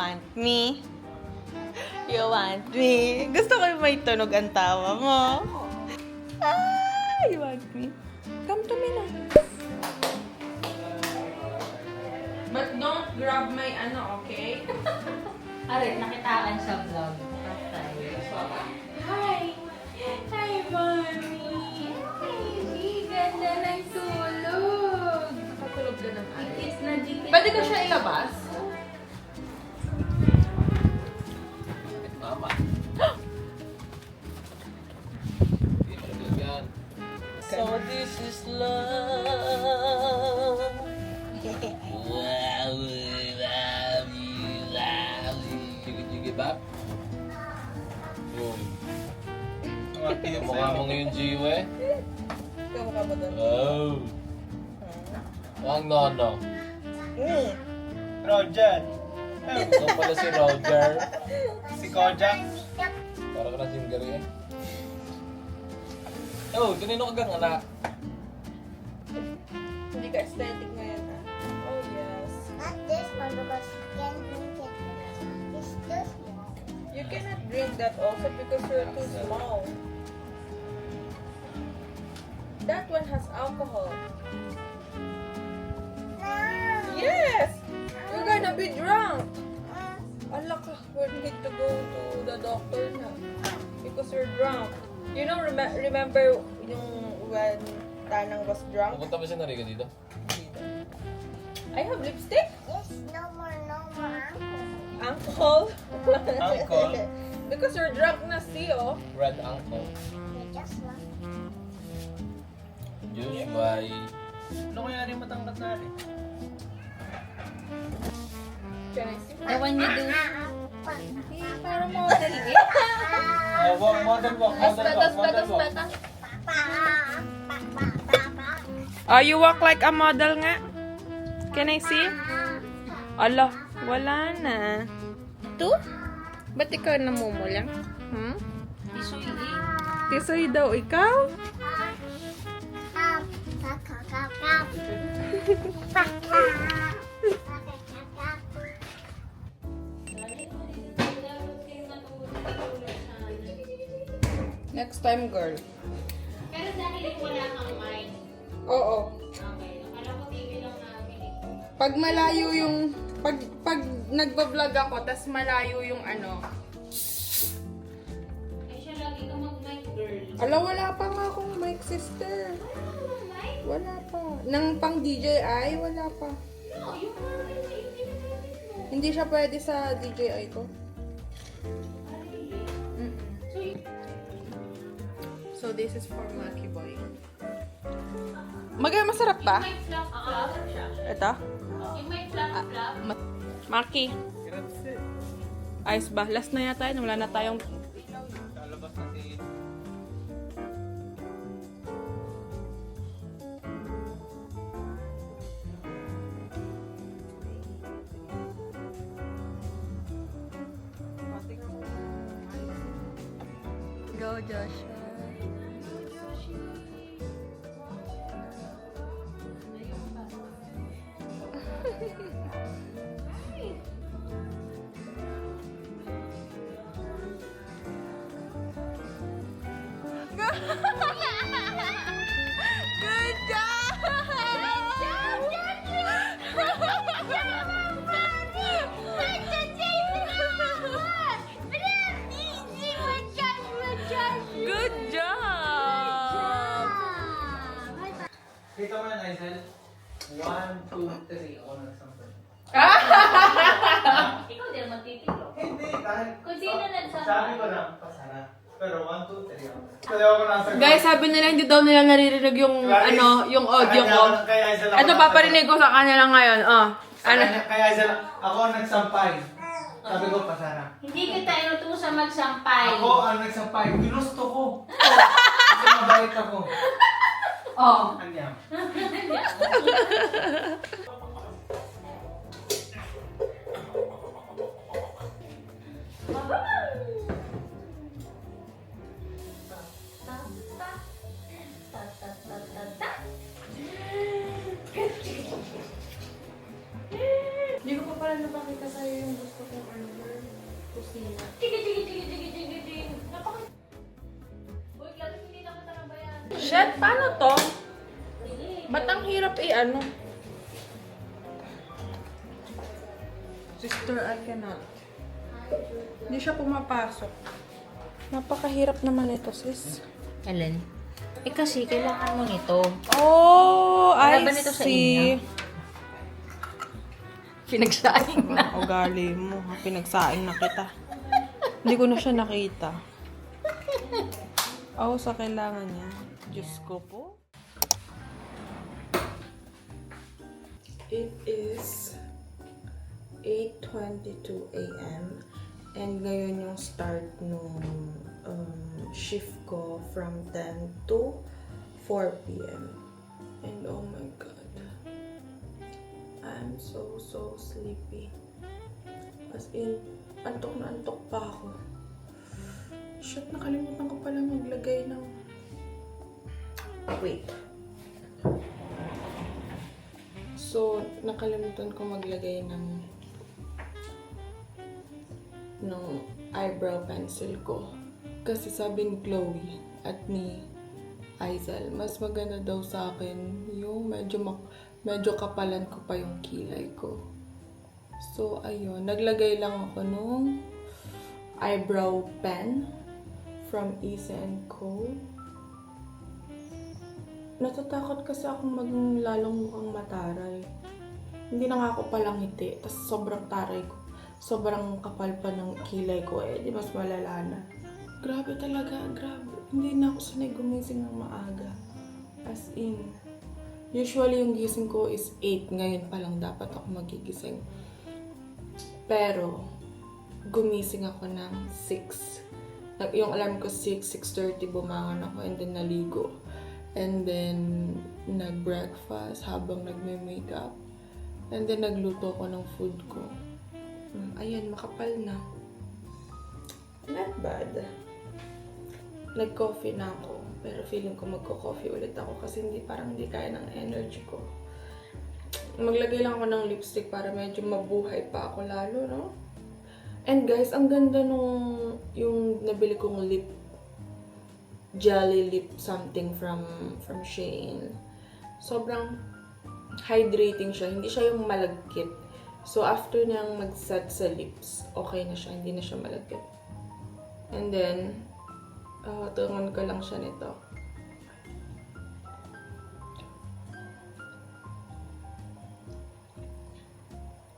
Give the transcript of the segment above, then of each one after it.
want me? You want me? Gusto ko may tunog ang tawa mo. Ah, you want me? Come to me na. But don't grab my okay? Aray, nakitaan sa vlog. Patay. Hi! Hi, mommy! Baby, ganda ng tulog! Nakatulog ka ng Dikit na dikit. Pwede ko siya ilabas? Mama. So this is love. Wow, love you. Sige, bab. Boom. Mukha mo ngayon, Jiwa eh. Kamukha mo doon. Oh. Ang nono. Roger. Ito pala si Roger. Si Kojak. Para ka na singer eh. Oh, kanino ka gang anak? Hindi ka aesthetic ngayon, ha? Oh, yes. Not this one because you can drink it. It's too small. You cannot drink that also because you're too small. That one has alcohol. Yes! You're gonna be drunk! Ala ka, we need to go to the doctor na. Because you're drunk. You know, remember yung when Tanang was drunk? Pupunta ba si Narika dito? I have lipstick? Yes, no more Alcohol? Alcohol? Because you're drunk na, see, oh. Red Uncle. You just want. Juice by... Ano kaya rin matangkat na rin? Can I see? The one you do. Parang model eh. Model walk. Oh, you walk like a model nga. Can I see? Ala, wala na. Ito? Ba't ikaw namumulang? Hmm? Tisoy eh. Tisoy daw ikaw? Next time, girl. Pero dahil wala kang mic. Oo. Okay. Akala ko TV lang namin eh. Pag malayo yung... Pag nagbablog ako, tas malayo yung ano. Ay siya lagi ka mag-mic girl. Ala, wala pa nga akong mic, sister. Wala pa. Nang pang DJI, wala pa. No, yung parang yung ginamit mo. Hindi siya pwede sa DJI ko. Mm-mm. So, this is for Maki Boy. Masarap ba? May flap-flap siya. Ito? Yung may flap-flap. Maki. Ayos ba? Last na yata yun. Wala na tayong... Lalabas natin. Go, Joshua. Good job! Good job! Kita mo yan, Aisel? 1, 2, 3. Ako na nagsampay. Ikaw din magtitilo. Hindi, dahil... Kung sino nagsampay. Sabi ko lang, pasara. Pero 1, 2, 3 ako. Kasi ako nasa... Guys, sabi nila hindi daw nila naririnig yung yung audio ko. Kaya Aisel ako Ito paparinig ko sa kanila ngayon. Oh. Ano? Kaya Aisel, ako ang nagsampay. Sabi ko, pasara. Hindi kita inutusan magsampay. Ako ang nagsampay. Ginusto ko. Kasi mabait ako. Oh. Anyam. Hindi ko pa pala napakita sa'yo yung gusto kong sila. Chigi. Uy, kasi hindi na kita nabayan. Shit, paano to? Ba't ang hirap ano? Sister, I cannot. Hindi siya pumapasok. Napakahirap naman ito, sis. Ellen? Kasi kailangan mo nito. Oh, Wala I ba nito sa see. inyo? Pinagsaing na. Ugali mo, ha? Pinagsaing na kita. Hindi ko na siya nakita. Oh, sa kailangan niya. Diyos ko po. It is 8:22 a.m. And ngayon yung start nung shift ko from 10 to 4 p.m. And oh my God. I'm so sleepy. As in, antok na antok pa ako. Shit, nakalimutan ko pala maglagay ng... Wait. So, nakalimutan ko maglagay ng eyebrow pencil ko. Kasi sabi ni Chloe at ni Aizal, mas maganda daw sa akin yung medyo kapalan ko pa yung kilay ko. So, ayun. Naglagay lang ako nung eyebrow pen from Easy & Co. Natatakot kasi akong maging lalong mukhang mataray. Hindi na nga ako palang ngiti. Tapos sobrang taray ko. Sobrang kapal pa ng kilay ko di mas malala na. Grabe talaga, grabe. Hindi na ako sanay gumising ng maaga. As in, usually yung gising ko is 8. Ngayon pa lang dapat ako magigising. Pero, gumising ako ng 6. Yung alarm ko 6, 6:30 bumangon ako and then naligo. And then, nag-breakfast habang nagme-makeup. And then, nagluto ko ng food ko. Ayan, makapal na. Not bad. Nag-coffee na ako. Pero feeling ko magko-coffee ulit ako kasi parang hindi kaya ng energy ko. Maglagay lang ako ng lipstick para medyo mabuhay pa ako lalo, no? And guys, ang ganda nung yung nabili kong lip jelly lip something from Shein. Sobrang hydrating siya. Hindi siya yung malagkit. So, after niyang mag-set sa lips, okay na siya. Hindi na siya malagkit. And then, tungan ko lang siya nito.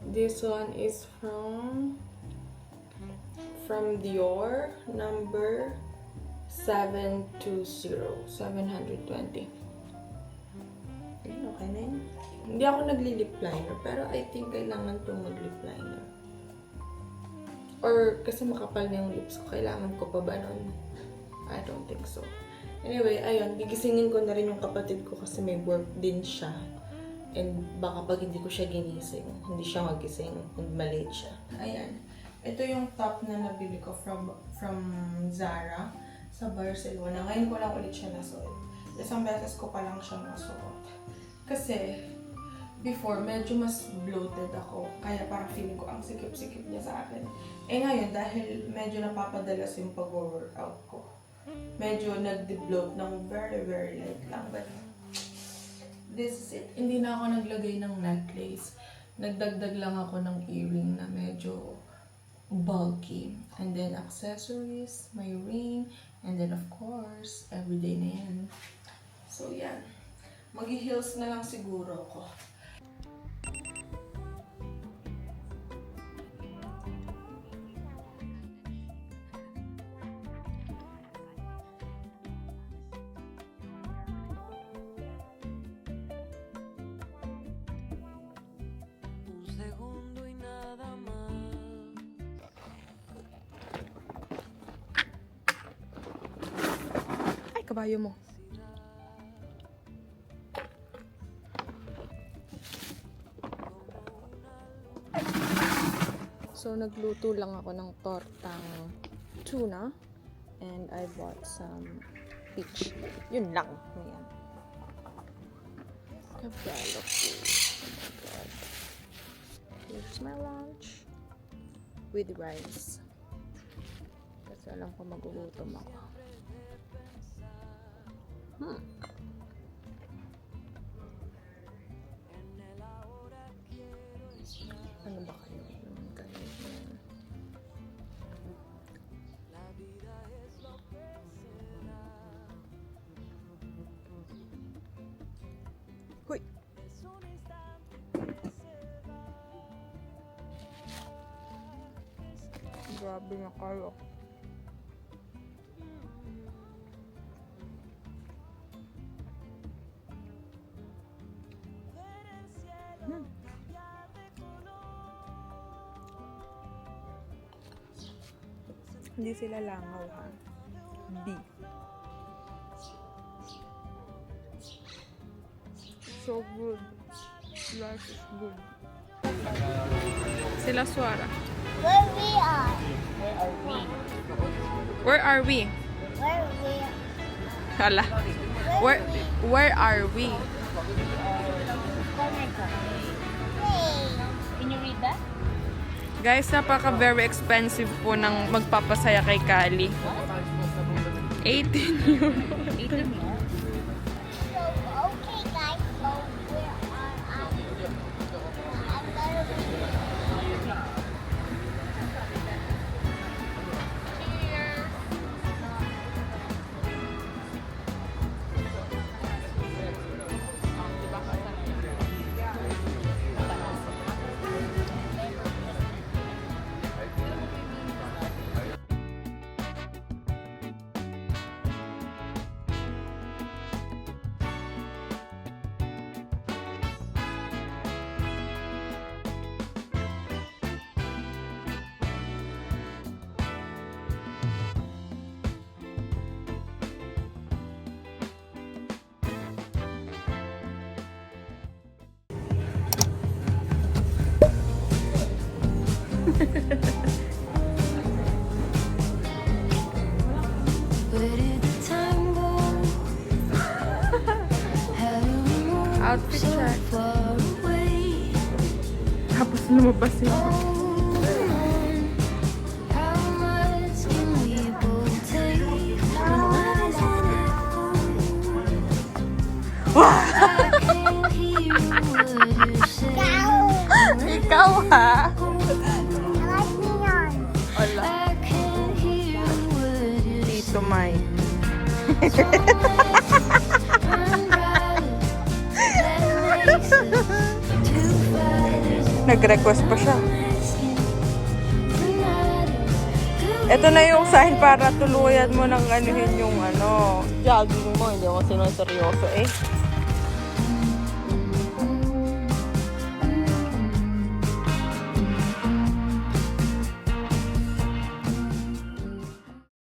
This one is from Dior, number 720. Ayun, okay na yun. Hindi ako nagli-lip liner, pero I think kailangan itong mag-lip liner. Or kasi makapal na yung lips ko, kailangan ko pa ba nun? I don't think so. Anyway, ayun, gigisingin ko na rin yung kapatid ko kasi may work din siya. And baka pag hindi ko siya ginising, hindi siya magising, and malate siya. Ayan. Ito yung top na nabili ko from Zara sa Barcelona. Ngayon ko lang ulit siya nasuot. Isang beses ko pa lang siya nasuot. Kasi, before, medyo mas bloated ako. Kaya parang feeling ko ang sikip-sikip niya sa akin. Eh ngayon, dahil medyo napapadalas yung pag-workout ko, medyo nag-de-bloat ng very light lang. But, this is it. Hindi na ako naglagay ng necklace. Nagdagdag lang ako ng earring na medyo bulky. And then, accessories, my ring, and then, of course, everyday na yan. So, yan. Mag-heels na lang siguro ako. Ay, kabayo mo. So, nagluto lang ako ng tortang tuna. And I bought some peach. Yun lang. Ayan. Cabralo food. Oh my God. Here's my lunch. With rice. Kasi alam ko magugutom ako. Ano ba kayo? Hoy! Grabe na kayo. Hindi sila langaw ha. B. So good. Life is good. Sila Suara. Where we are. Where are we? Where we are. Hala. Where are we? Hey. Can you read that? Guys, napaka very expensive po ng magpapasaya kay Kali. 18 euro. 18 more. So, okay guys, so where are I'm gonna be. Outfit check. Tapos lumabas yun. Ikaw ha? Like me on. Wala. Tito Mai. Nag-request pa siya. Ito na yung sign para tuluyan mo ng anuhin yung jogging mo. Hindi mo sino seryoso eh.